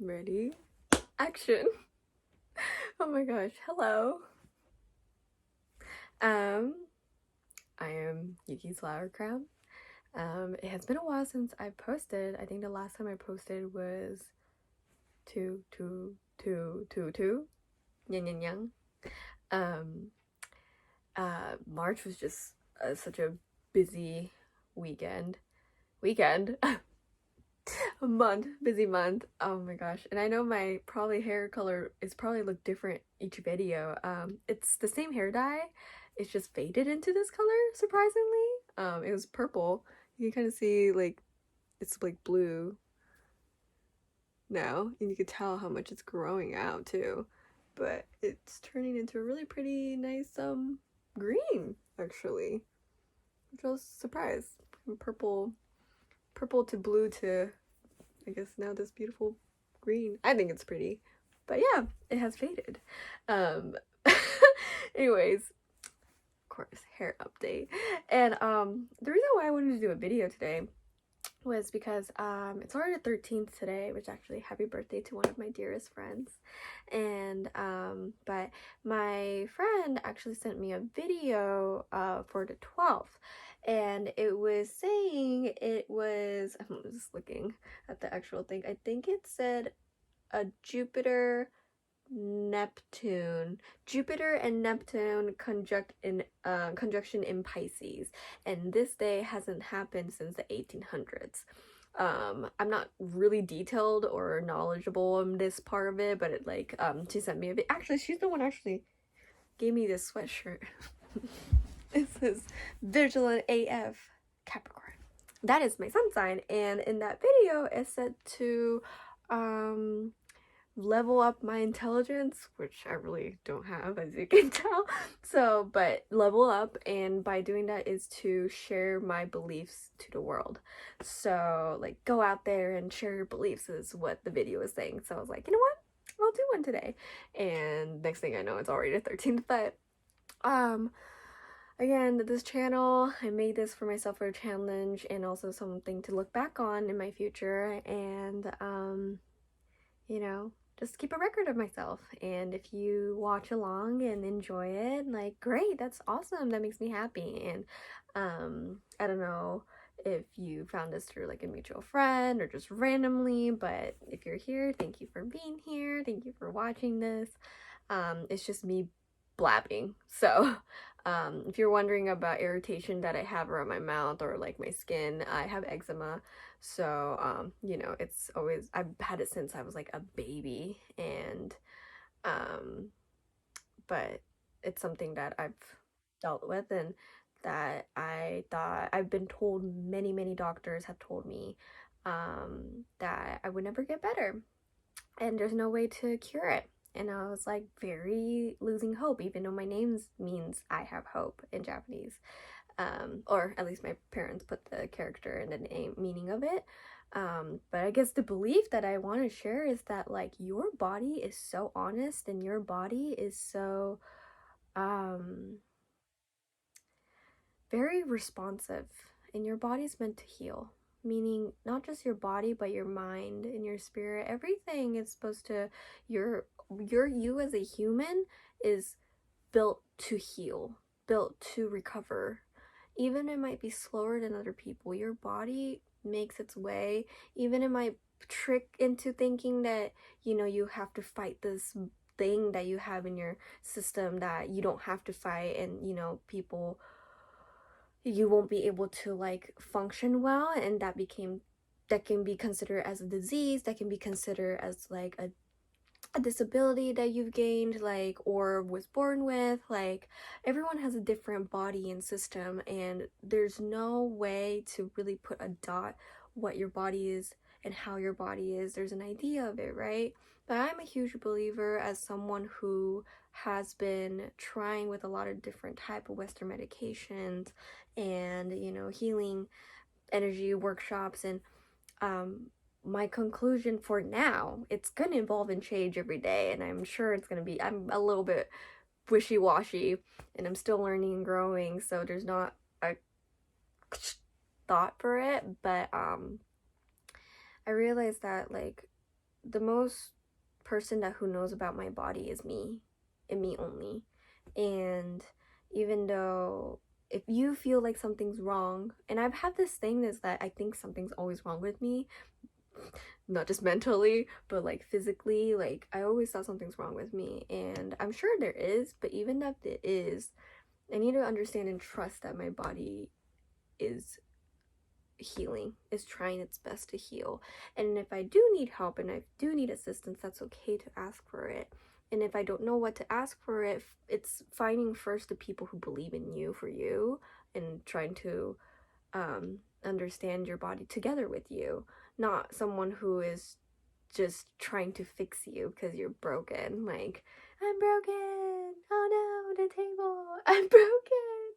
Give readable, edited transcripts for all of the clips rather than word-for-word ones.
Ready? Action! Oh my gosh, hello. I am Yuki's Flower Crown. It has been a while since I posted. I think the last time I posted was 2 Yang Yang Yang. March was just such a busy weekend. A month, busy month. Oh my gosh. And I know my probably hair color is probably look different each video. It's the same hair dye. It's just faded into this color, surprisingly. It was purple. You can kind of see like it's like blue now, and you can tell how much it's growing out too. But it's turning into a really pretty nice green actually. Which I was surprised. From purple to blue to I guess now this beautiful green. I think it's pretty. But yeah, it has faded. Anyways, of course, hair update. And the reason why I wanted to do a video today was because it's already the 13th today, which actually happy birthday to one of my dearest friends. And but my friend actually sent me a video for the 12th, and it was saying it was, I'm just looking at the actual thing, I think it said a Jupiter and Neptune conjunction in Pisces, and this day hasn't happened since the 1800s. I'm not really detailed or knowledgeable in this part of it, but it like she sent me a bit. Actually, she's the one actually gave me this sweatshirt. It says Vigilant AF Capricorn. That is my sun sign, and in that video it said to level up my intelligence, which I really don't have, as you can tell. So, but level up, and by doing that is to share my beliefs to the world. So, like, go out there and share your beliefs is what the video is saying. So I was like, you know what? I'll do one today. And next thing I know, it's already the 13th. But again, this channel, I made this for myself for a challenge and also something to look back on in my future, and you know, just keep a record of myself. And if you watch along and enjoy it, like, great, that's awesome, that makes me happy. And I don't know if you found this through like a mutual friend or just randomly, but if you're here, thank you for being here, thank you for watching this. It's just me blabbing. So if you're wondering about irritation that I have around my mouth or like my skin, I have eczema. So you know, it's always, I've had it since I was like a baby, and but it's something that I've dealt with, and that I thought, I've been told, many doctors have told me that I would never get better and there's no way to cure it. And I was like very losing hope, even though my name means I have hope in Japanese. Or at least my parents put the character and the name meaning of it. But I guess the belief that I want to share is that like your body is so honest, and your body is so very responsive, and your body's meant to heal. Meaning not just your body, but your mind and your spirit. Everything is supposed to, you as a human is built to heal, built to recover. Even it might be slower than other people, your body makes its way. Even it might trick into thinking that, you know, you have to fight this thing that you have in your system that you don't have to fight, and you know, people, you won't be able to like function well, and that can be considered as a disease, that can be considered as like a disability that you've gained, like, or was born with. Like, everyone has a different body and system, and there's no way to really put a dot what your body is and how your body is. There's an idea of it, right? But I'm a huge believer, as someone who has been trying with a lot of different type of Western medications and, you know, healing energy workshops, and my conclusion for now, it's gonna evolve and change every day, and I'm sure it's gonna be, I'm a little bit wishy-washy, and I'm still learning and growing, so there's not a thought for it. But I realized that like the most person who knows about my body is me, and me only. And even though if you feel like something's wrong, and I've had this thing is that I think something's always wrong with me, not just mentally, but like physically, like I always thought something's wrong with me, and I'm sure there is, but even if it is, I need to understand and trust that my body is healing, is trying its best to heal. And if I do need help and I do need assistance, that's okay to ask for it. And if I don't know what to ask for it, it's finding first the people who believe in you for you, and trying to understand your body together with you, not someone who is just trying to fix you because you're broken. Like, I'm broken, oh no, the table, I'm broken.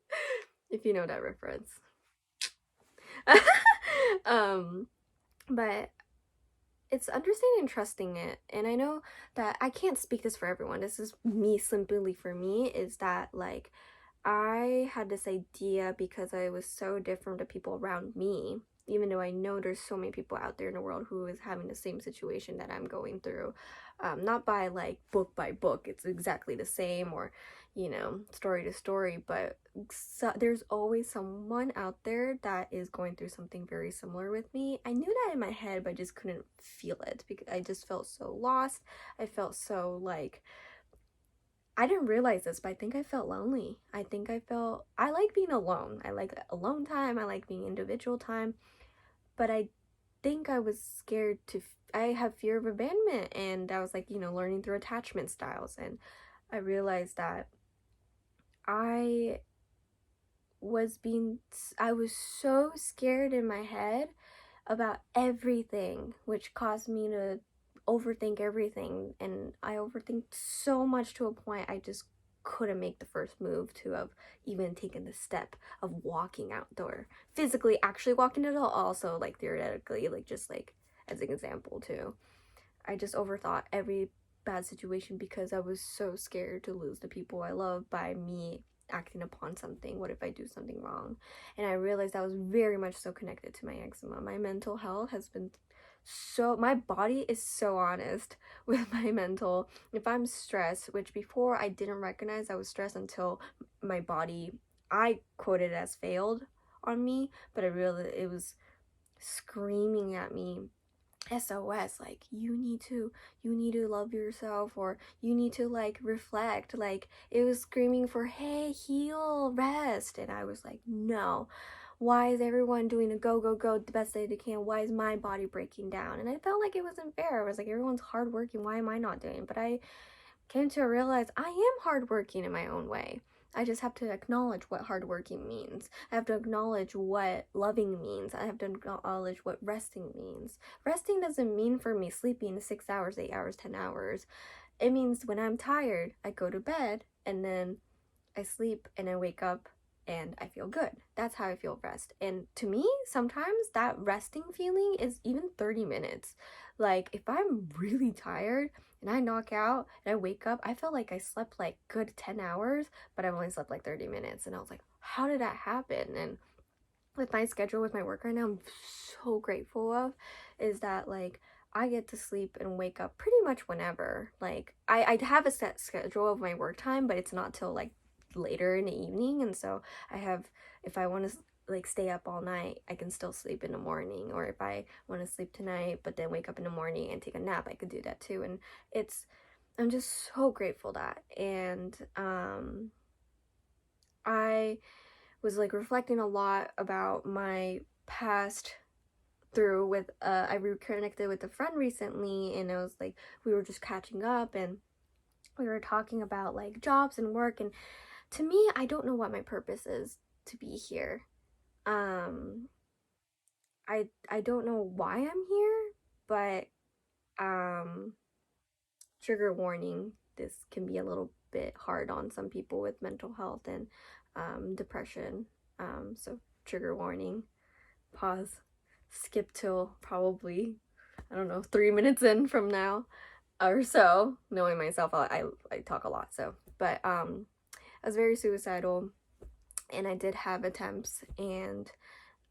If you know that reference. um but it's understanding and trusting it. And I know that I can't speak this for everyone, this is me, simply for me, is that like I had this idea because I was so different to people around me, even though I know there's so many people out there in the world who is having the same situation that I'm going through. Not by like book by book, it's exactly the same, or story to story, but there's always someone out there that is going through something very similar with me. I knew that in my head, but I just couldn't feel it because I just felt so lost. I felt so like, I didn't realize this, but I think I felt lonely. I like being alone. I like alone time. I like being individual time. But I think I was scared I have fear of abandonment. And I was like, learning through attachment styles. And I realized that I I was so scared in my head about everything, which caused me to overthink everything. And I overthink so much to a point I just couldn't make the first move to have even taken the step of walking outdoor, physically actually walking it all, also like theoretically, like just like as an example too. I just overthought every bad situation because I was so scared to lose the people I love by me acting upon something. What if I do something wrong? And I realized I was very much so connected to my eczema. My mental health has been my body is so honest with my mental. If I'm stressed, which before I didn't recognize I was stressed until my body, I quoted it as failed on me, but I realized it was screaming at me SOS, like you need to love yourself, or you need to like reflect. Like it was screaming for, hey, heal, rest. And I was like, no, why is everyone doing a go go go the best they can? Why is my body breaking down? And I felt like it wasn't fair. I was like, everyone's hardworking, why am I not doing? But I came to realize I am hardworking in my own way. I just have to acknowledge what hardworking means. I have to acknowledge what loving means. I have to acknowledge what resting means. Resting doesn't mean for me sleeping 6 hours, 8 hours, 10 hours. It means when I'm tired, I go to bed and then I sleep and I wake up and I feel good. That's how I feel rest. And to me, sometimes that resting feeling is even 30 minutes. Like if I'm really tired and I knock out and I wake up, I felt like I slept like good 10 hours, but I only slept like 30 minutes. And I was like, how did that happen? And with my schedule with my work right now, I'm so grateful of is that like I get to sleep and wake up pretty much whenever. Like I have a set schedule of my work time, but it's not till like later in the evening. And so I have, if I want to like stay up all night, I can still sleep in the morning. Or if I want to sleep tonight but then wake up in the morning and take a nap, I could do that too. And I'm just so grateful that. And I was like reflecting a lot about my past through with I reconnected with a friend recently, and it was like we were just catching up and we were talking about like jobs and work. And to me, I don't know what my purpose is to be here. um I don't know why I'm here, but trigger warning, this can be a little bit hard on some people with mental health and depression. So trigger warning, pause, skip till probably, I don't know, 3 minutes in from now or so. Knowing myself, I talk a lot. So, but I was very suicidal, and I did have attempts, and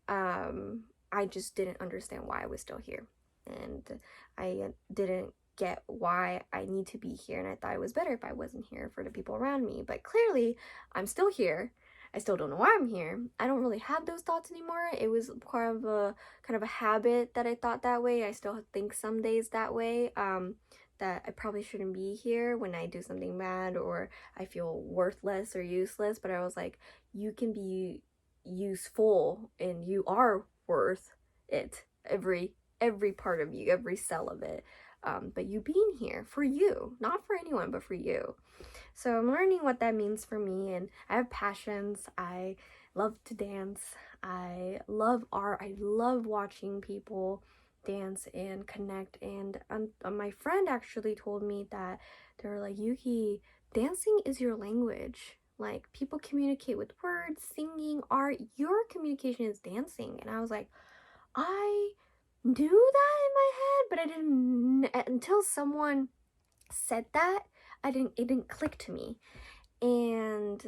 I just didn't understand why I was still here. and I didn't get why I need to be here, and I thought it was better if I wasn't here for the people around me. But clearly I'm still here. I still don't know why I'm here. I don't really have those thoughts anymore. It was part of a kind of a habit that I thought that way. I still think some days that way, that I probably shouldn't be here when I do something bad or I feel worthless or useless. But I was like, you can be useful and you are worth it. Every part of you, every cell of it. But you being here for you, not for anyone, but for you. So I'm learning what that means for me, and I have passions. I love to dance. I love art. I love watching people dance and connect. And my friend actually told me that they were like, Yuki, dancing is your language. Like, people communicate with words, singing, art. Your communication is dancing. And I was like, I knew that in my head, but I didn't, until someone said that, it didn't click to me. And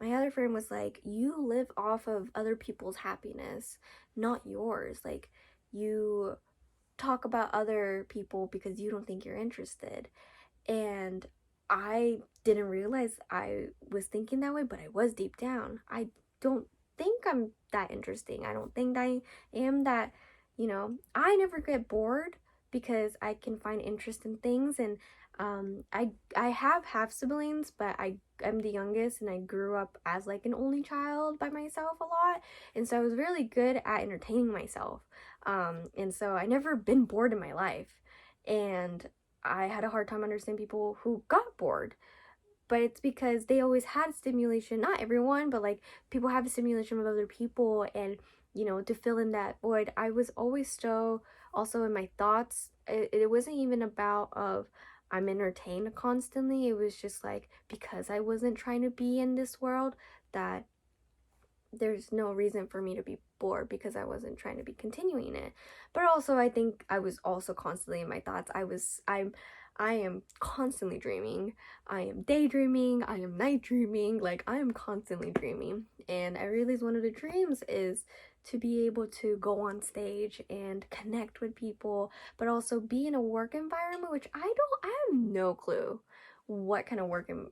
my other friend was like, you live off of other people's happiness, not yours. Like, you talk about other people because you don't think you're interested. And I didn't realize I was thinking that way, but I was deep down. I don't think I'm that interesting. I don't think I am that, I never get bored because I can find interest in things. And I have half siblings, but I'm the youngest, and I grew up as like an only child by myself a lot. And so I was really good at entertaining myself. And so I never been bored in my life. And I had a hard time understanding people who got bored, but it's because they always had stimulation. Not everyone, but like people have a stimulation with other people, and to fill in that void. I was always so also in my thoughts. It wasn't even about of I'm entertained constantly. It was just like, because I wasn't trying to be in this world, that there's no reason for me to be bored because I wasn't trying to be continuing it. But also I think I was also constantly in my thoughts. I am constantly dreaming. I am daydreaming. I am night dreaming. Like, I am constantly dreaming. And I realized one of the dreams is to be able to go on stage and connect with people, but also be in a work environment, which I have no clue what kind of work and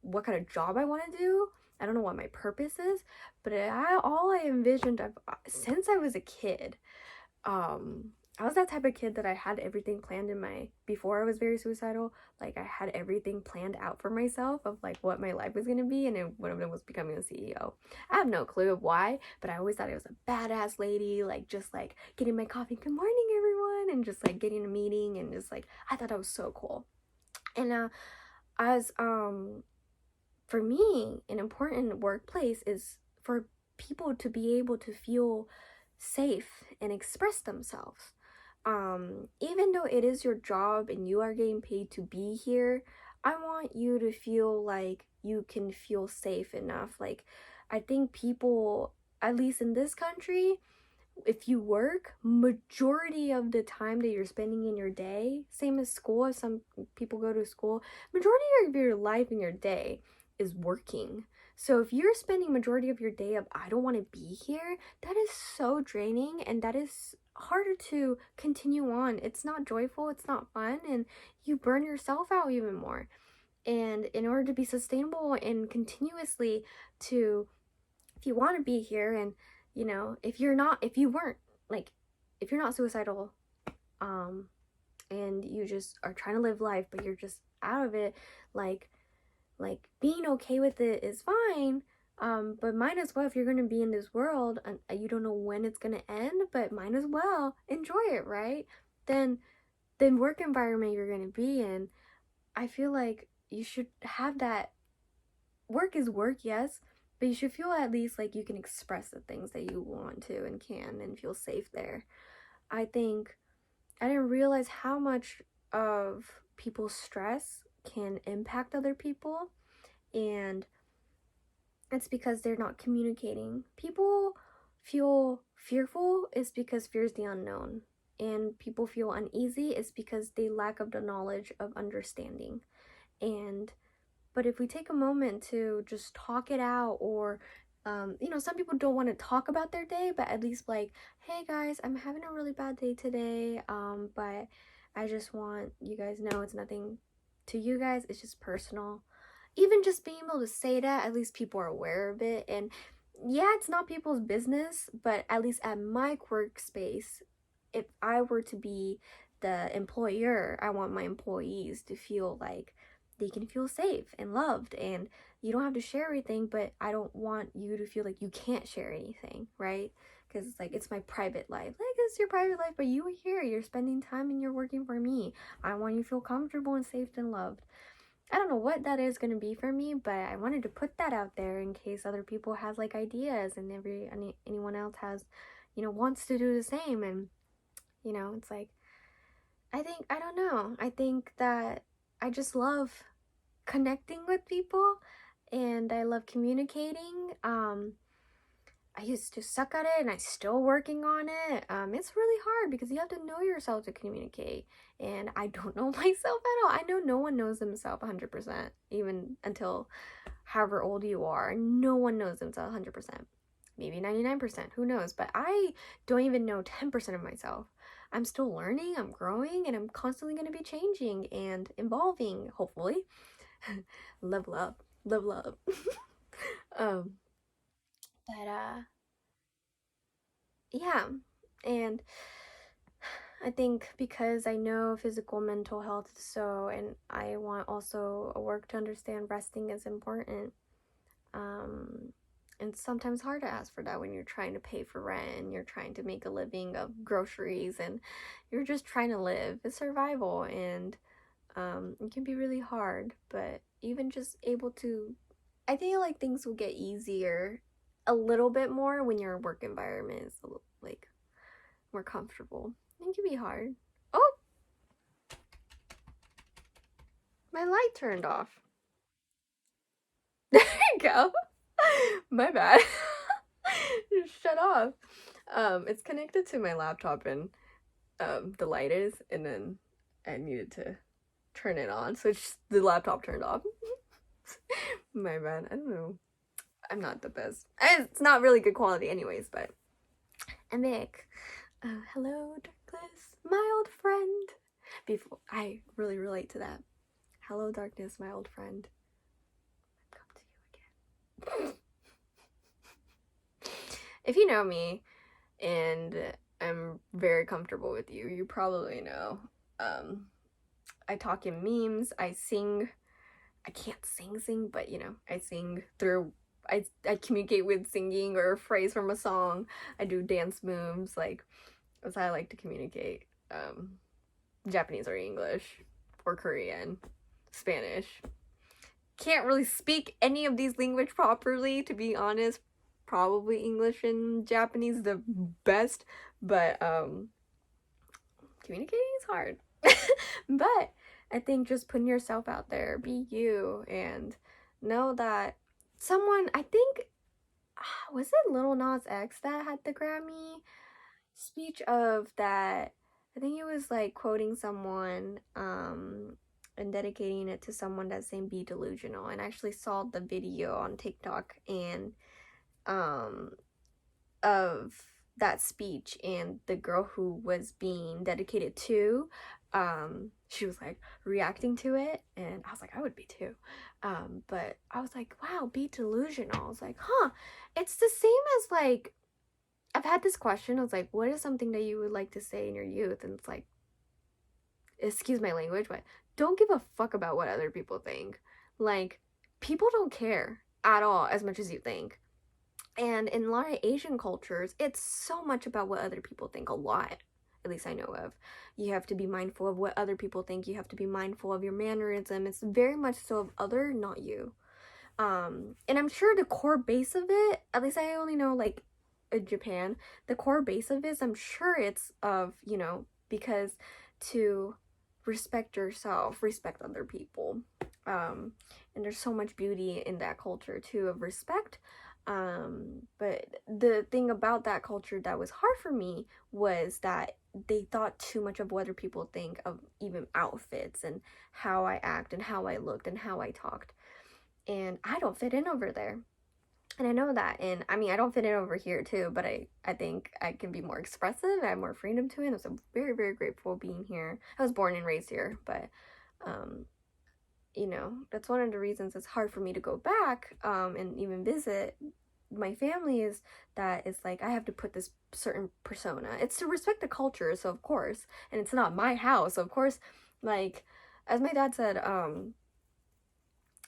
what kind of job I want to do. I don't know what my purpose is, but all I envisioned since I was a kid, I was that type of kid that I had everything planned before I was very suicidal. Like, I had everything planned out for myself of like what my life was going to be, and one of them was becoming a CEO. I have no clue of why, but I always thought I was a badass lady, like just like getting my coffee, good morning everyone, and just like getting a meeting, and just like, I thought that was so cool. And as for me, an important workplace is for people to be able to feel safe and express themselves. Even though it is your job and you are getting paid to be here, I want you to feel like you can feel safe enough. Like, I think people, at least in this country, if you work, majority of the time that you're spending in your day, same as school, if some people go to school, majority of your life in your day is working. So if you're spending majority of your day of I don't want to be here, that is so draining, and that is harder to continue on. It's not joyful, it's not fun, and you burn yourself out even more. And in order to be sustainable and continuously to, if you want to be here, and if you're not, if you weren't like, if you're not suicidal, and you just are trying to live life but you're just out of it, like being okay with it is fine. But might as well, if you're going to be in this world and you don't know when it's going to end, but might as well enjoy it, right? Then the work environment you're going to be in, I feel like you should have that. Work is work, yes, but you should feel at least like you can express the things that you want to and can, and feel safe there. I think I didn't realize how much of people's stress can impact other people, and it's because they're not communicating. People feel fearful is because fear is the unknown, and people feel uneasy is because they lack of the knowledge of understanding. And but if we take a moment to just talk it out, or some people don't want to talk about their day, but at least like, hey guys, I'm having a really bad day today, but I just want you guys to know it's nothing to you guys, it's just personal. Even just being able to say that, at least people are aware of it. And yeah, it's not people's business, but at least at my workspace, if I were to be the employer, I want my employees to feel like they can feel safe and loved, and you don't have to share everything, but I don't want you to feel like you can't share anything, right? Because it's like, it's my private life. Like, it's your private life, but you are here, you're spending time and you're working for me. I want you to feel comfortable and safe and loved. I don't know what that is going to be for me, but I wanted to put that out there in case other people has like ideas, and anyone else has, wants to do the same. And it's like, I don't know, I think that I just love connecting with people, and I love communicating. I used to suck at it, and I'm still working on it. It's really hard because you have to know yourself to communicate, and I don't know myself at all. I know no one knows themselves 100%, even until however old you are. No one knows themselves 100%. Maybe 99%, who knows? But I don't even know 10% of myself. I'm still learning, I'm growing, and I'm constantly going to be changing and evolving, hopefully. Level up, level up. um, but yeah, and I think because I know physical mental health is so, and I want also a work to understand resting is important. Um, and it's sometimes hard to ask for that when you're trying to pay for rent and you're trying to make a living of groceries and you're just trying to live. It's survival, and it can be really hard, but even just able to, I feel like things will get easier a little bit more when your work environment is like more comfortable. It can be hard. Oh, my light turned off. There you go. My bad. Just shut off. It's connected to my laptop, and the light is, and then I needed to turn it on, so the laptop turned off. My bad. I don't know. I'm not the best. It's not really good quality anyways, but I'm back. Hello, Darkness, my old friend. Before I really relate to that. Hello, Darkness, my old friend. I've come to you again. If you know me, and I'm very comfortable with you, you probably know. I talk in memes, I sing. I can't sing, but I sing through, I communicate with singing or a phrase from a song. I do dance moves, like, that's how I like to communicate. Japanese or English or Korean, Spanish. Can't really speak any of these languages properly, to be honest. Probably English and Japanese the best, but communicating is hard. But I think just putting yourself out there, be you, and know that someone, I think, was it Lil Nas X that had the Grammy speech of that? I think it was like quoting someone and dedicating it to someone that's saying be delusional. And I actually saw the video on TikTok and of that speech, and the girl who was being dedicated to, she was like reacting to it, and I was like, I would be too. But I was like, wow, be delusional. I was like, huh, it's the same as like, I've had this question. I was like, what is something that you would like to say in your youth? And it's like, excuse my language, but don't give a fuck about what other people think. Like, people don't care at all as much as you think. And in a lot of Asian cultures, it's so much about what other people think, a lot. At least I know of. You have to be mindful of what other people think. You have to be mindful of your mannerism. It's very much so of other, not you. And I'm sure the core base of it, at least I only know like Japan, the core base of it is, I'm sure it's of, because to respect yourself, respect other people. And there's so much beauty in that culture too, of respect. But the thing about that culture that was hard for me was that they thought too much of what other people think of even outfits and how I act and how I looked and how I talked. And I don't fit in over there. And I know that, and I mean, I don't fit in over here too, but I think I can be more expressive. I have more freedom to it. And so I'm very, very grateful being here. I was born and raised here, but um, you know, that's one of the reasons it's hard for me to go back and even visit my family, is that it's like I have to put this certain persona. It's to respect the culture, so of course, and it's not my house, so of course, like as my dad said,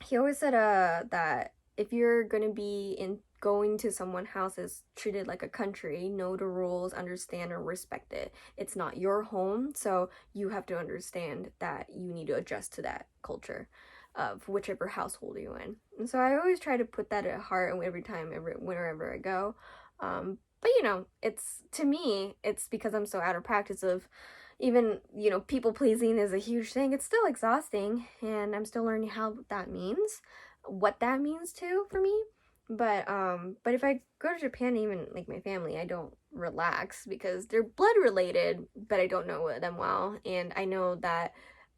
he always said that if you're gonna be in going to someone's house is treated like a country, know the rules, understand and respect it. It's not your home, so you have to understand that you need to adjust to that culture of whichever household you're in. And so I always try to put that at heart every time, wherever I go. But you know, it's to me, it's because I'm so out of practice of even, you know, people pleasing is a huge thing. It's still exhausting, and I'm still learning how that means, what that means too for me. But if I go to Japan, even like my family, I don't relax because they're blood related, but I don't know them well, and I know that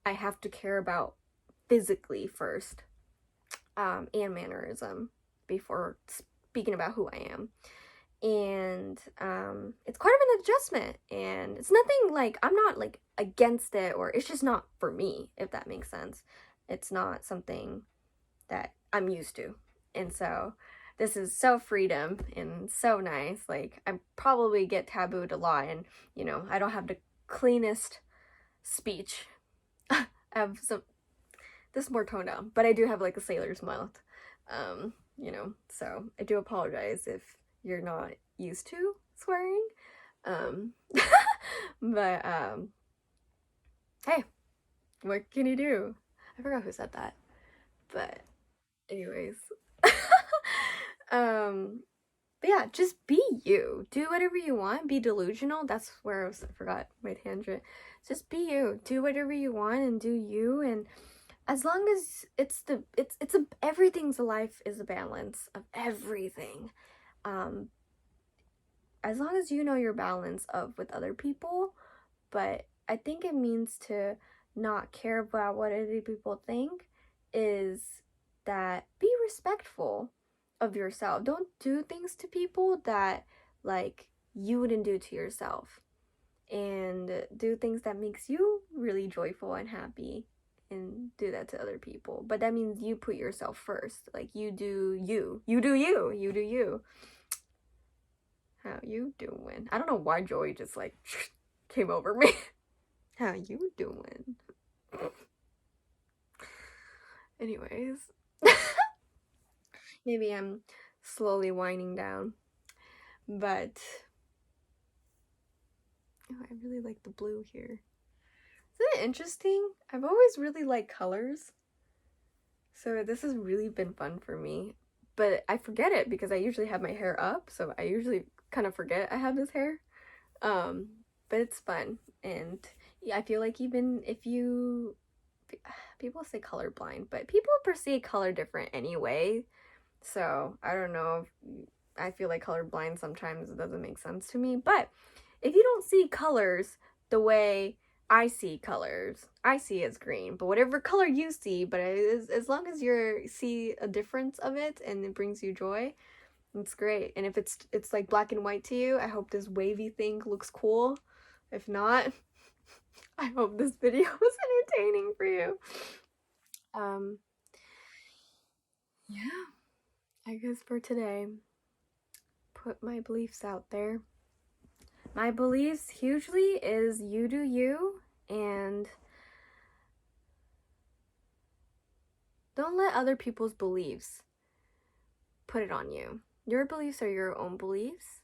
I have to care about physically first, and mannerism before speaking about who I am. And it's quite of an adjustment, and it's nothing like I'm not like against it, or it's just not for me, if that makes sense. It's not something that I'm used to, and so this is so freedom and so nice. Like I probably get tabooed a lot, and you know, I don't have the cleanest speech. I have some this is more toned down, but I do have like a sailor's mouth. You know, so I do apologize if you're not used to swearing. Um, but hey, what can you do? I forgot who said that. But anyways. um but yeah, just be you. Do whatever you want. Be delusional. That's where I forgot my tangent. Just be you. Do whatever you want and do you, and as long as it's a everything's a life is a balance of everything. Um as long as you know your balance of with other people, but I think it means to not care about what other people think, is that be respectful of yourself. Don't do things to people that like you wouldn't do to yourself, and do things that makes you really joyful and happy, and do that to other people. But that means you put yourself first. Like you do you. You do you. You do you. How you doing? I don't know why joy just like came over me. How you doing? Anyways. Maybe I'm slowly winding down. But oh, I really like the blue here. Isn't it interesting? I've always really liked colors. So this has really been fun for me. But I forget it because I usually have my hair up, so I usually kind of forget I have this hair. But it's fun, and yeah, I feel like even if you people say colorblind, but people perceive color different anyway. So I don't know. I feel like colorblind sometimes it doesn't make sense to me. But if you don't see colors the way I see colors, I see as green. But whatever color you see, but as long as you see a difference of it and it brings you joy, it's great. And if it's like black and white to you, I hope this wavy thing looks cool. If not, I hope this video was entertaining for you. Yeah, I guess for today, put my beliefs out there. My beliefs hugely is you do you, and don't let other people's beliefs put it on you. Your beliefs are your own beliefs.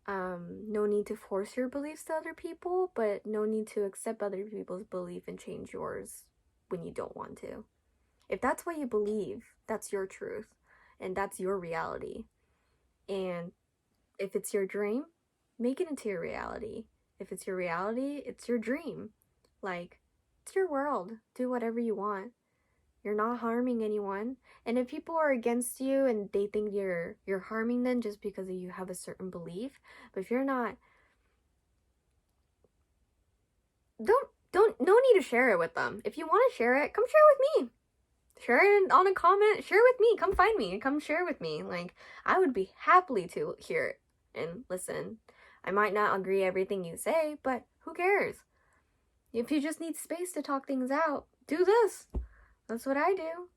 No need to force your beliefs to other people, but no need to accept other people's belief and change yours when you don't want to. If that's what you believe, that's your truth, and that's your reality. And if it's your dream, make it into your reality. If it's your reality, it's your dream. Like, it's your world. Do whatever you want. You're not harming anyone. And if people are against you and they think you're harming them just because you have a certain belief, but if you're not, no need to share it with them. If you want to share it, come share it with me. Share it on a comment. Share with me. Come find me. Come share with me. Like, I would be happily to hear it and listen. I might not agree everything you say, but who cares? If you just need space to talk things out, do this. That's what I do.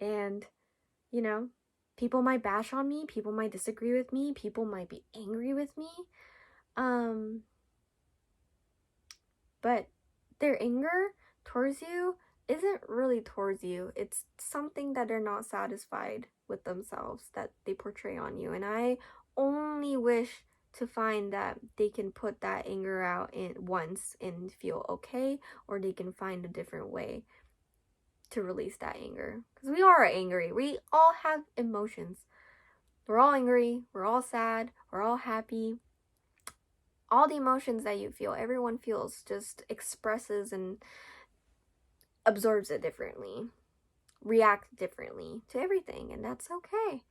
And, you know, people might bash on me. People might disagree with me. People might be angry with me. But their anger towards you isn't really towards you. It's something that they're not satisfied with themselves that they portray on you. And I only wish to find that they can put that anger out in once and feel okay, or they can find a different way to release that anger. Because we are angry. We all have emotions. We're all angry. We're all sad. We're all happy. All the emotions that you feel, everyone feels, just expresses and absorbs it differently, reacts differently to everything, and that's okay.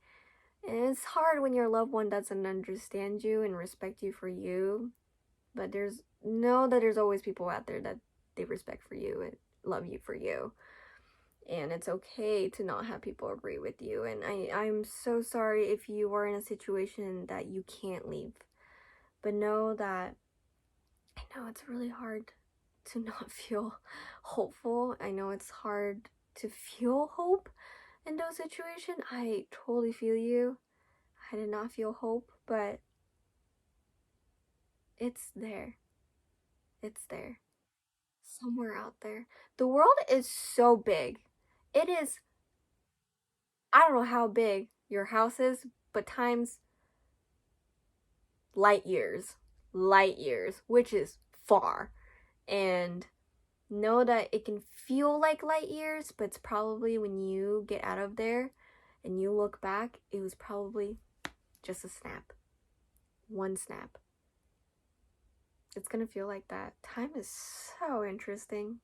And it's hard when your loved one doesn't understand you and respect you for you, but there's always people out there that they respect for you and love you for you. And it's okay to not have people agree with you. And I'm so sorry if you are in a situation that you can't leave. But know that, I know it's really hard to not feel hopeful. I know it's hard to feel hope in those situations. I totally feel you. I did not feel hope, but it's there. It's there. Somewhere out there. The world is so big. It is, I don't know how big your house is, but times light years, which is far. And know that it can feel like light years, but it's probably when you get out of there and you look back, it was probably just a snap. One snap. It's gonna feel like that. Time is so interesting,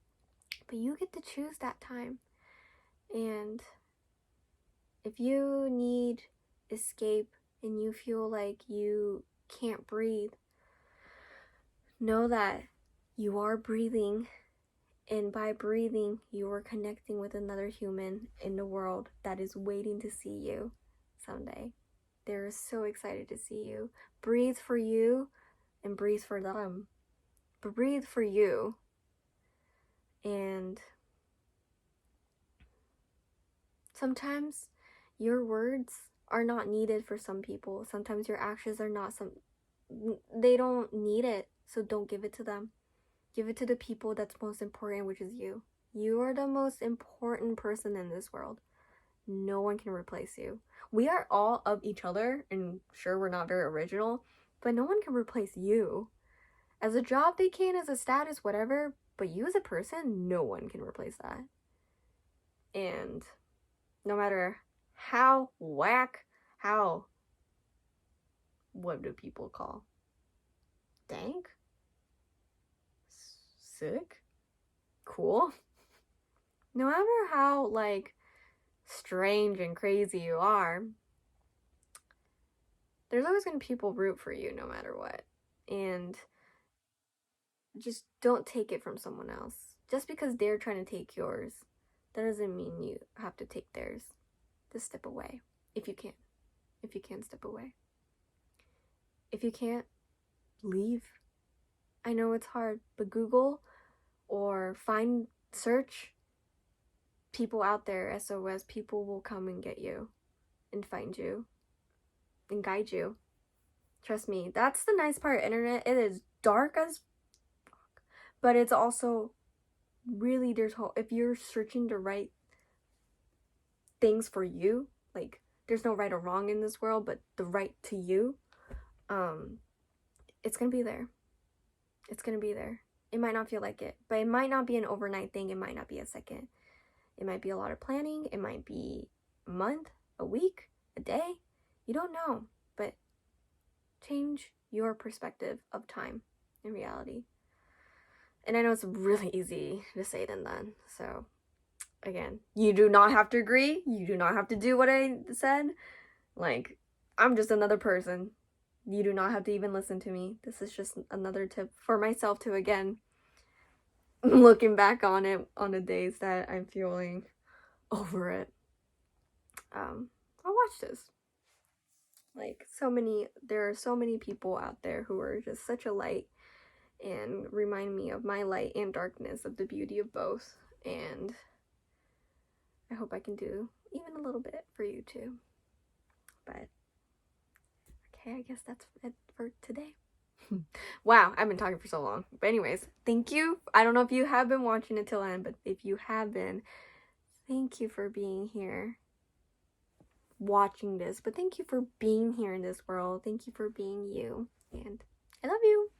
but you get to choose that time. And if you need escape and you feel like you can't breathe, know that you are breathing, and by breathing, you are connecting with another human in the world that is waiting to see you someday. They're so excited to see you. Breathe for you and breathe for them. Breathe for you. And sometimes your words are not needed for some people. Sometimes your actions are not they don't need it, so don't give it to them. Give it to the people that's most important, which is you. You are the most important person in this world. No one can replace you. We are all of each other, and sure, we're not very original, but no one can replace you. As a job, they can, as a status, whatever, but you as a person, no one can replace that. And no matter how whack, what do people call? Dank? Sick? Cool? No matter how, like, strange and crazy you are, there's always going to be people root for you no matter what. And just don't take it from someone else. Just because they're trying to take yours, that doesn't mean you have to take theirs. Just step away if you can. If you can, step away. If you can't, leave. I know it's hard, but Google or search people out there, SOS. People will come and get you and find you and guide you. Trust me, that's the nice part of internet. It is dark as fuck, but it's also really, there's hope. If you're searching the right things for you, like, there's no right or wrong in this world, but the right to you, it's gonna be there. It's gonna be there. It might not feel like it, but it might not be an overnight thing. It might not be a second. It might be a lot of planning. It might be a month, a week, a day. You don't know, but change your perspective of time and reality. And I know it's really easy to say than done. So again, you do not have to agree. You do not have to do what I said. Like, I'm just another person. You do not have to even listen to me. This is just another tip for myself to, again, looking back on it, on the days that I'm feeling over it. I'll watch this. Like, there are so many people out there who are just such a light and remind me of my light and darkness, of the beauty of both. And I hope I can do even a little bit for you too. But okay, I guess that's it for today. Wow, I've been talking for so long. But anyways, thank you. I don't know if you have been watching it till end, but if you have been, thank you for being here watching this. But thank you for being here in this world. Thank you for being you. And I love you.